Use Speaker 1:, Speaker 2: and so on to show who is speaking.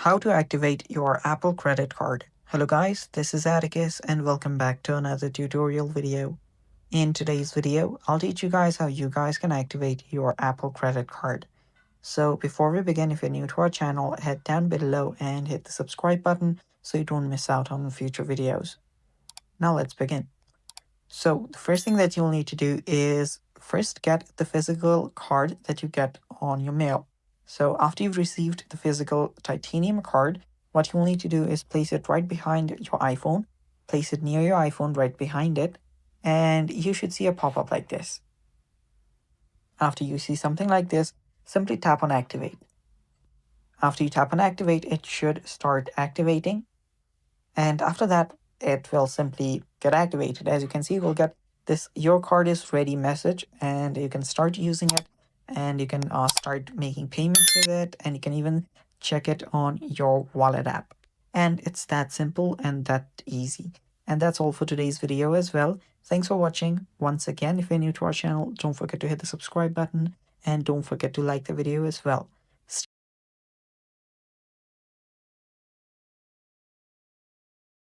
Speaker 1: How to activate your Apple credit card. Hello guys, this is Atticus and welcome back to another tutorial video. In today's video, I'll teach you guys how you guys can activate your Apple credit card. So before we begin, if you're new to our channel, head down below and hit the subscribe button so you don't miss out on future videos. Now let's begin. So the first thing that you'll need to do is first get the physical card that you get on your mail. So after you've received the physical titanium card, what you'll need to do is place it right behind your iPhone, place it near your iPhone right behind it, and you should see a pop-up like this. After you see something like this, simply tap on activate. After you tap on activate, it should start activating. And after that, it will simply get activated. As you can see, we'll get this "your card is ready" message, and you can start using it, and you can start making payments with it, and you can even check it on your wallet app. And it's that simple and that easy. And that's all for today's video as well. Thanks for watching. Once again, if you're new to our channel, don't forget to hit the subscribe button and don't forget to like the video as well.